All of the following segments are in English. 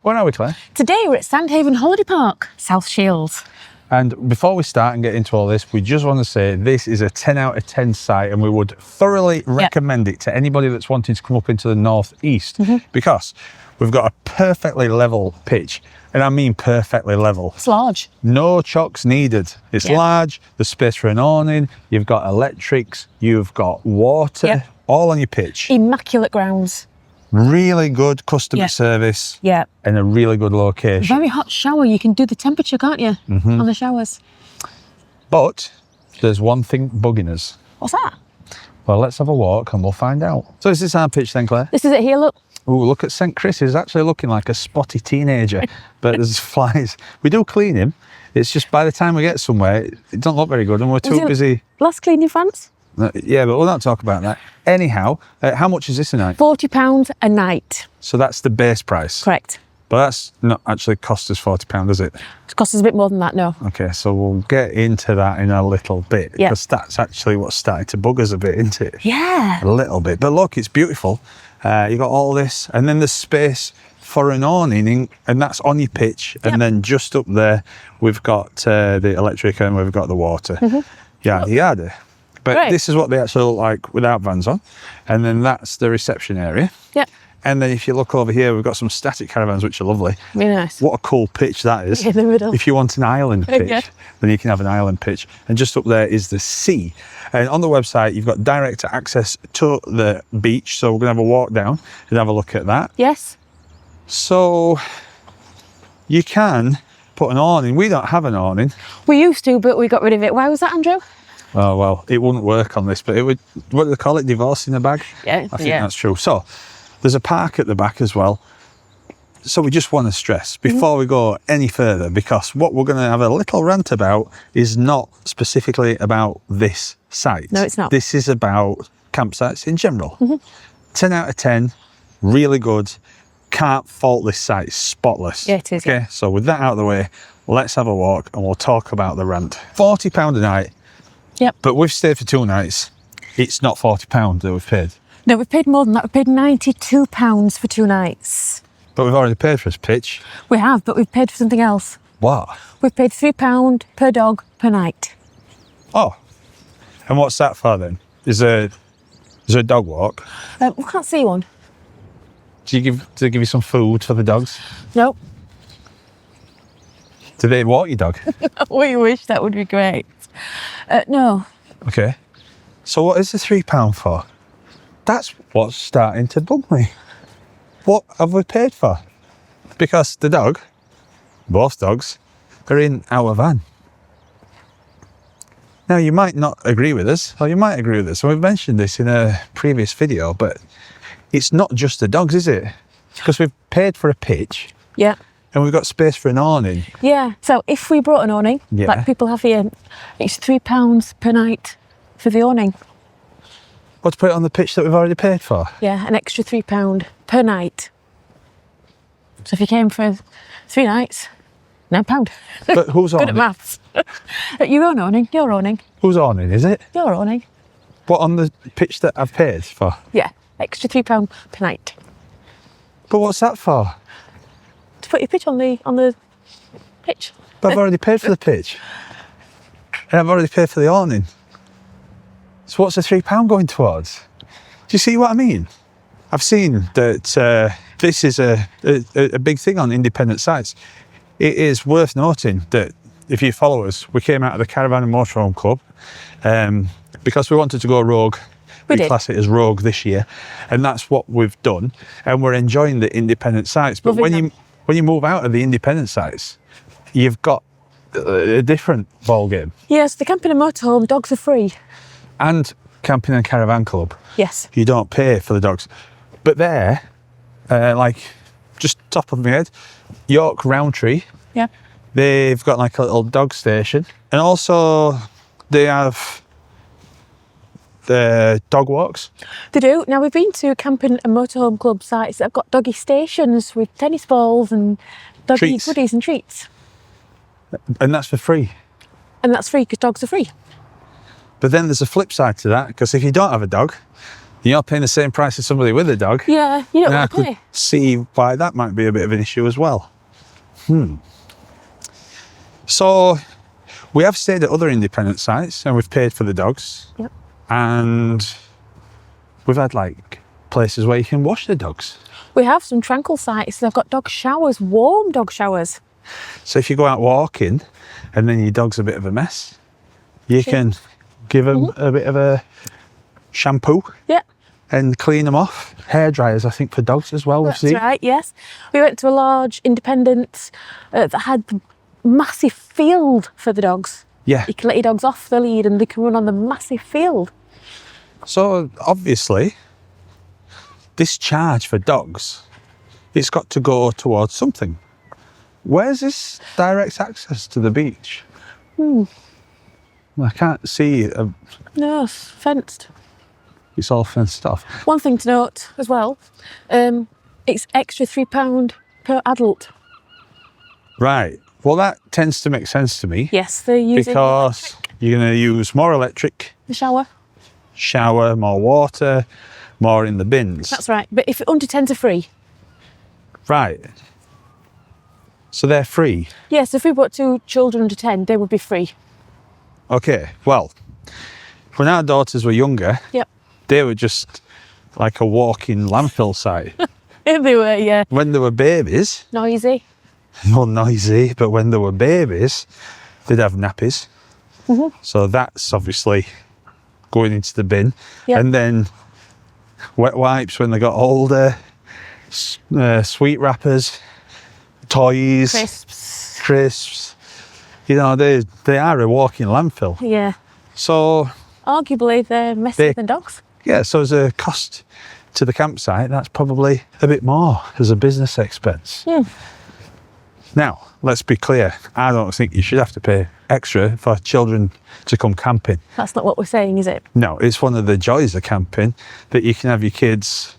Where are we, Claire? Today we're at Sandhaven Holiday Park, South Shields. And before we start and get into all this, we just want to say this is a 10 out of 10 site, and we would thoroughly recommend it to anybody that's wanting to come up into the northeast because we've got a perfectly level pitch. And I mean perfectly level. It's large. No chocks needed. It's large, there's space for an awning, you've got electrics, you've got water, all on your pitch. Immaculate grounds. Really good customer service. Yeah. And a really good location. Very hot shower. You can do the temperature, can't you? On the showers. But there's one thing bugging us. What's that? Well, let's have a walk and we'll find out. So is this our pitch then, Claire? This is it here, look. Oh, look at St. Chris. He's actually looking like a spotty teenager, but there's flies. We do clean him. It's just by the time we get somewhere, it doesn't look very good and we're too busy. Last clean your France? Yeah, but we'll not talk about that. Anyhow, how much is this a night? £40 a night. So that's the base price? Correct. But that's not actually cost us £40, does it? It costs us a bit more than that, no. Okay, so we'll get into that in a little bit because that's actually what's starting to bug us a bit, isn't it? Yeah. A little bit. But look, it's beautiful. You got all this, and then there's space for an awning, and that's on your pitch. And then just up there, we've got the electric and we've got the water. Yada, yada. But this is what they actually look like without vans on. And then that's the reception area. Yep. And then if you look over here, we've got some static caravans, which are lovely. Really nice. What a cool pitch that is. In the middle. If you want an island pitch, then you can have an island pitch. And just up there is the sea. And on the website, you've got direct access to the beach. So we're going to have a walk down and have a look at that. Yes. So you can put an awning. We don't have an awning. We used to, but we got rid of it. Why was that, Andrew? Oh, well, it wouldn't work on this, but it would, what do they call it? Divorce in a bag? Yeah. I think that's true. So there's a park at the back as well. So we just want to stress before we go any further, because what we're going to have a little rant about is not specifically about this site. No, it's not. This is about campsites in general. 10 out of 10, really good. Can't fault this site, it's spotless. Yeah, it is. Okay, so with that out of the way, let's have a walk and we'll talk about the rent. £40 a night. Yep. But we've stayed for 2 nights. It's not £40 that we've paid. No, we've paid more than that. We've paid £92 for 2 nights. But we've already paid for this pitch. We have, but we've paid for something else. What? We've paid £3 per dog per night. Oh. And what's that for then? Is there a dog walk? We can't see one. Do they give you some food for the dogs? No. Do they walk your dog? We wish that would be great. No. Okay. So what is the £3 for? That's what's starting to bug me. What have we paid for? Because the dog, both dogs, are in our van. Now, you might not agree with us, or you might agree with us. And we've mentioned this in a previous video, but it's not just the dogs, is it? Because we've paid for a pitch. Yeah. And we've got space for an awning. Yeah. So if we brought an awning, like people have here, it's £3 per night for the awning. What, to put it on the pitch that we've already paid for? Yeah, an extra £3 per night. So if you came for 3 nights, £9. But who's awning? Good at maths. Your own awning, your awning. Who's awning, is it? Your awning. What, on the pitch that I've paid for? Yeah, extra £3 per night. But what's that for? To put your pitch on the pitch. But I've already paid for the pitch. And I've already paid for the awning. So what's the £3 going towards? Do you see what I mean? I've seen that this is a big thing on independent sites. It is worth noting that if you follow us, we came out of the Caravan and Motorhome Club because we wanted to go rogue. We class it as rogue this year, and that's what we've done. And we're enjoying the independent sites. But when you move out of the independent sites, you've got a different ball game. Yes, the camping and motorhome dogs are free. And camping and caravan club. Yes. You don't pay for the dogs. But there, like just top of my head, York Roundtree. Yeah. They've got like a little dog station, and also they have the dog walks. They do. Now we've been to camping and motorhome club sites that have got doggy stations with tennis balls and doggy goodies and treats. And that's for free. And that's free because dogs are free. But then there's a flip side to that, because if you don't have a dog, You're paying the same price as somebody with a dog. Yeah, you don't And I want to could pay. see why that might be a bit of an issue as well. So we have stayed at other independent sites and we've paid for the dogs. Yep. And we've had like places where you can wash the dogs. We have some tranquil sites. They've got dog showers, warm dog showers. So if you go out walking and then your dog's a bit of a mess, you can give them a bit of a shampoo Yeah, and clean them off. Hair dryers, I think, for dogs as well. that's right, yes. We went to a large independent that had a massive field for the dogs. Yeah. You can let your dogs off the lead and they can run on the massive field. So obviously, this charge for dogs, it's got to go towards something. Where's this direct access to the beach? I can't see. No, it's fenced. It's all fenced off. One thing to note as well, it's extra £3 per adult. Right. Well, that tends to make sense to me. Yes, they're using Because you're going to use more electric, the shower. shower, more water, more in the bins. That's right. But if under 10s are free. Right. So they're free. Yes, if we brought 2 children under 10, they would be free. Okay. Well, when our daughters were younger, Yep. they were just like a walking landfill site. They were, yeah. When they were babies, Noisy. not noisy, but when they were babies, they'd have nappies. So that's obviously going into the bin. Yep. And then wet wipes when they got older, sweet wrappers, toys, crisps. You know, they are a walking landfill. Yeah. So, Arguably, they're messier than dogs. yeah, so as a cost to the campsite, that's probably a bit more as a business expense. Now, let's be clear. I don't think you should have to pay extra for children to come camping. That's not what we're saying, is it? No, it's one of the joys of camping that you can have your kids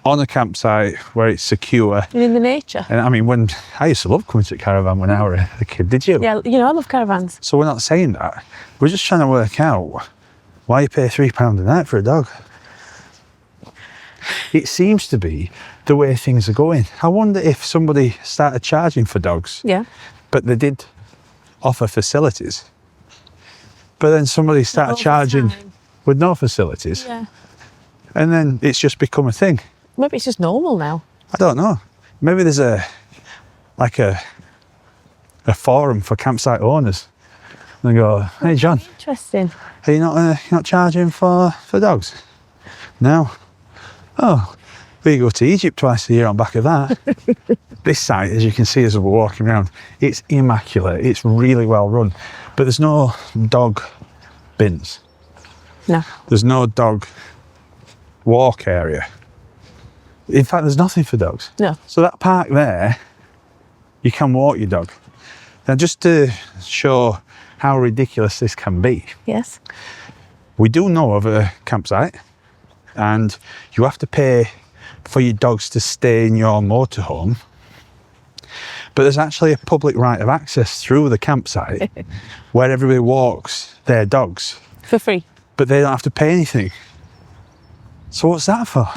on a campsite where it's secure. And in the nature. And I mean, when I used to love coming to Caravan when I was a kid, did you? Yeah, you know, I love caravans. So we're not saying that. We're just trying to work out why you pay £3 a night for a dog. It seems to be the way things are going. I wonder if somebody started charging for dogs, Yeah. but they did offer facilities. But then somebody started Over charging time. with no facilities. Yeah. And then it's just become a thing. Maybe it's just normal now. I don't know. Maybe there's a forum for campsite owners. And they go, hey John, Interesting. are you not charging for dogs? No. Oh, we go to Egypt twice a year on back of that. This site, as you can see as we're walking around, it's immaculate. It's really well run. But there's no dog bins. No. There's no dog walk area. In fact, there's nothing for dogs. No. So that park there, you can walk your dog. Now, just to show how ridiculous this can be, Yes. we do know of a campsite and you have to pay for your dogs to stay in your motorhome. But there's actually a public right of access through the campsite where everybody walks their dogs, For free. but they don't have to pay anything. So what's that for?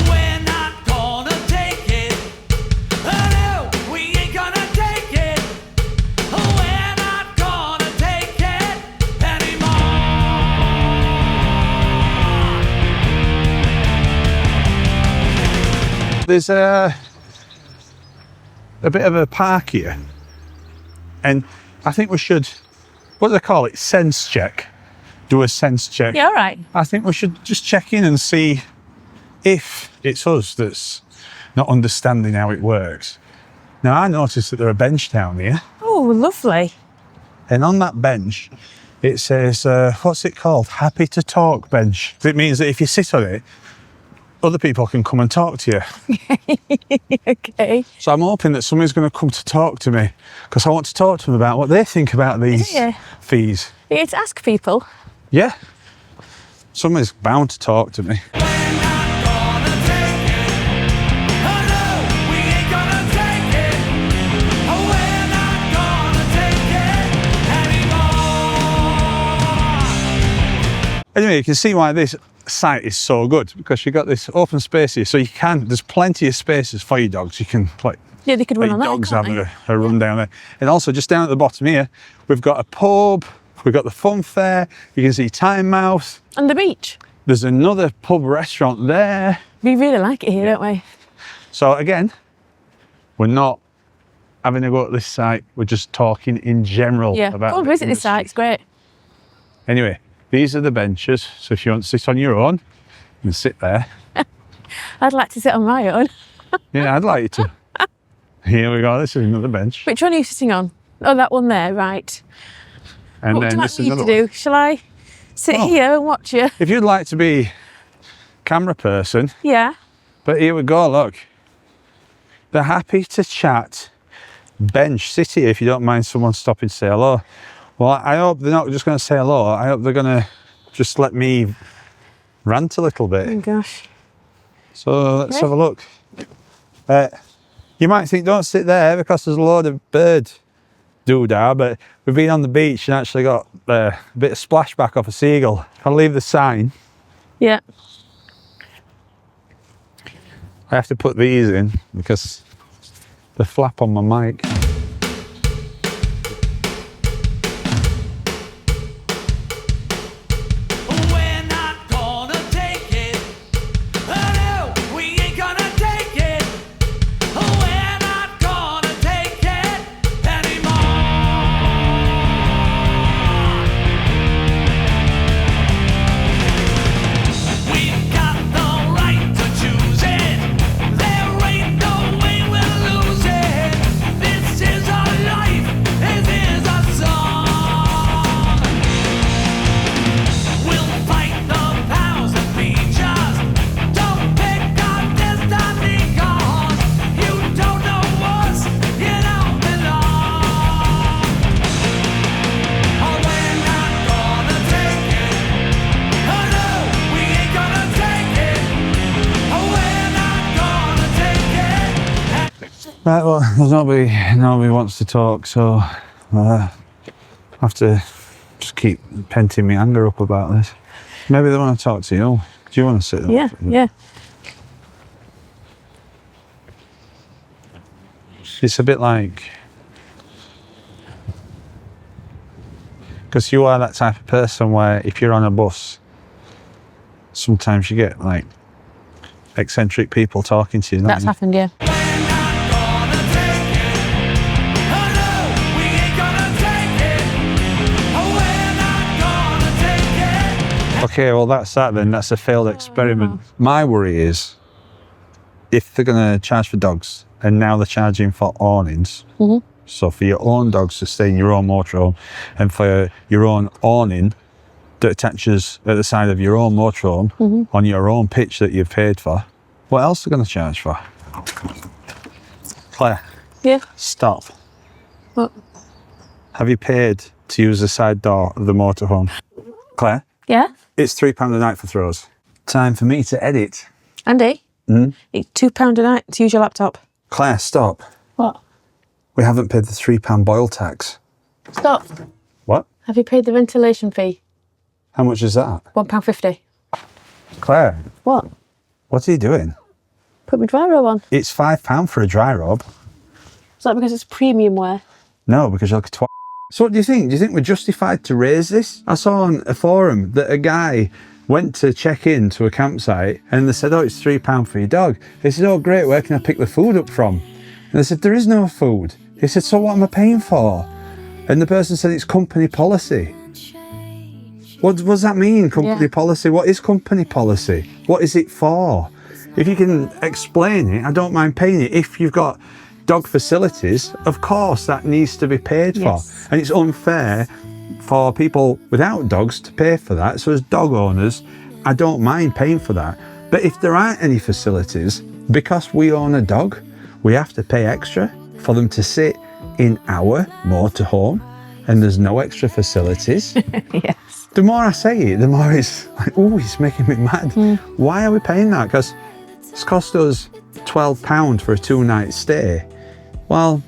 We're not gonna take it. Oh, no, we ain't gonna take it. We're not gonna take it anymore. There's a bit of a park here, and I think we should, what do they call it? Sense check. Do a sense check. Yeah, all right. I think we should just check in and see if it's us that's not understanding how it works. Now, I noticed that there are bench down here, Oh, lovely. and on that bench, it says, what's it called? Happy to talk bench. It means that if you sit on it, other people can come and talk to you. Okay. So I'm hoping that somebody's going to come to talk to me because I want to talk to them about what they think about these Yeah. fees. It's ask people. Yeah. Somebody's bound to talk to me. We're not gonna take it. Oh, no, we ain't gonna take it. We're not gonna take it Anyway, you can see why this site is so good, because you've got this open space here, so you can, there's plenty of spaces for your dogs. You can like, Yeah, they could run your on that. dogs can't have they? a run down there. And also just down at the bottom here, we've got a pub, we've got the fun fair, you can see Time Mouse. And the beach. There's another pub restaurant there. We really like it here, don't we? So again, we're not having a go at this site, we're just talking in general Yeah, about go and the visit this industry. site, it's great. Anyway, these are the benches, so if you want to sit on your own, you can sit there. I'd like to sit on my own. Yeah, I'd like you to. Here we go, this is another bench. Which one are you sitting on? Oh, that one there, right. And What would then you like this is me to another one. do? Shall I sit Oh. here and watch you? If you'd like to be camera person, Yeah. but here we go, look. They're happy to chat. Bench, sit here if you don't mind someone stopping to say hello. Well, I hope they're not just going to say hello. I hope they're going to just let me rant a little bit. Oh gosh. So let's Okay. have a look. You might think don't sit there because there's a load of bird doodah, but we've been on the beach and actually got a bit of splashback off a seagull. I'll leave the sign. Yeah. I have to put these in because the flap on my mic. We're not gonna take it. No, we ain't gonna take it. We're not gonna take it anymore. We've got the right to choose it. There ain't no way we'll lose it. This is our life. This is our song. We'll fight the powers that be just. Don't pick our destiny, 'cause you don't know us, you don't belong. Oh, we're not gonna take it. Oh no, we ain't gonna take it. Oh, we're not gonna take it. Right, well, there's nobody wants to talk, so I have to just keep penting my anger up about this. Maybe they want to talk to you. Do you want to sit there? Yeah. Yeah. It's a bit like, because you are that type of person where if you're on a bus, sometimes you get like eccentric people talking to you. don't That's you? happened, yeah. We're not gonna take it. Oh no, we ain't gonna take it. Oh, we're not gonna take it. Okay, well that's that then. That's a failed experiment. My worry is if they're going to charge for dogs and now they're charging for awnings. So for your own dogs to stay in your own motorhome and for your own awning that attaches at the side of your own motorhome on your own pitch that you've paid for, what else are they going to charge for? Claire, Yeah. stop. What? Have you paid to use the side door of the motorhome? Claire? Yeah. It's £3 a night for throws. Time for me to edit. Andy? It's £2 a night to use your laptop. Claire, stop. What? We haven't paid the £3 boil tax. Stop. What? Have you paid the ventilation fee? How much is that? £1.50. Claire, What? what are you doing? Put my dry robe on. It's £5 for a dry robe. Is that because it's premium wear? No, because you're like a twat. So what do you think? Do you think we're justified to raise this? I saw on a forum that a guy went to check in to a campsite and they said, oh, it's £3 for your dog. They said, oh, great, where can I pick the food up from? And they said, there is no food. He said, so what am I paying for? And the person said, it's company policy. What does that mean, company policy? What is company policy? What is it for? If you can explain it, I don't mind paying it. If you've got dog facilities, of course that needs to be paid for. Yes. And it's unfair for people without dogs to pay for that. So as dog owners, I don't mind paying for that. But if there aren't any facilities, because we own a dog, we have to pay extra for them to sit in our motorhome and there's no extra facilities. Yes. The more I say it, the more it's like, oh, it's making me mad. Why are we paying that? Because it's cost us £12 for a 2-night stay. Well,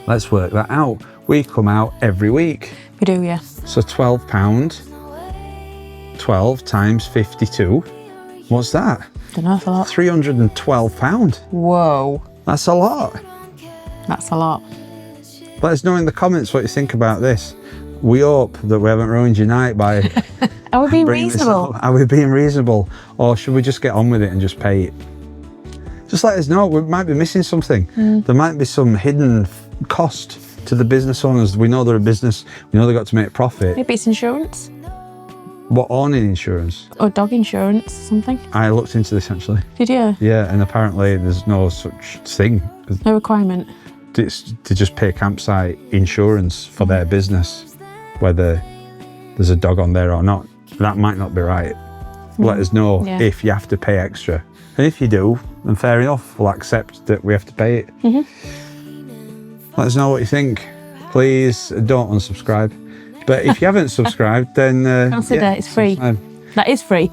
let's work that out. We come out every week. We do, yeah. So £12, 12 times 52. What's that? Don't know, that's a lot. £312. Whoa. That's a lot. That's a lot. Let us know in the comments what you think about this. We hope that we haven't ruined your night by Are we being bringing this reasonable? up. Are we being reasonable? Or should we just get on with it and just pay it? Just let us know. We might be missing something. There might be some hidden cost to the business owners. We know they're a business. We know they've got to make profit. Maybe it's insurance What awning insurance? or dog insurance or something. I looked into this actually. Did you? Yeah, and apparently there's no such thing. No requirement. It's to just pay campsite insurance for their business, whether there's a dog on there or not. That might not be right. Let us know Yeah. if you have to pay extra. And if you do, then fair enough, we'll accept that we have to pay it. Let us know what you think. Please don't unsubscribe. But if you haven't subscribed, then Consider it's free. subscribe. That is free.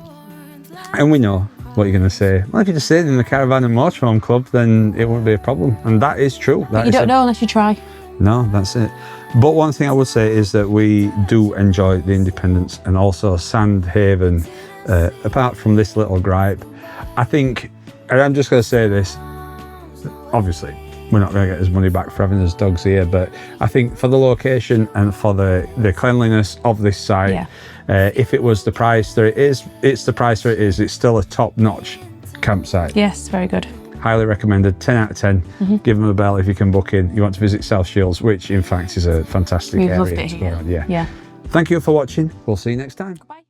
And we know what you're going to say. Well, if you just stayed in the Caravan and Motorhome Club, then it wouldn't be a problem. And that is true. That You is don't know unless you try. No, that's it. But one thing I would say is that we do enjoy the independence, and also Sandhaven, apart from this little gripe, I think, and I'm just going to say this, obviously, we're not going to get his money back for having his dogs here, but I think for the location and for the cleanliness of this site, if it was the price that it is, it's the price that it is. It's still a top-notch campsite. Yes, very good. Highly recommended, 10 out of 10. Give them a bell if you can book in. You want to visit South Shields, which in fact is a fantastic We've area. loved it to explore. here. Yeah. Thank you for watching. We'll see you next time. Bye.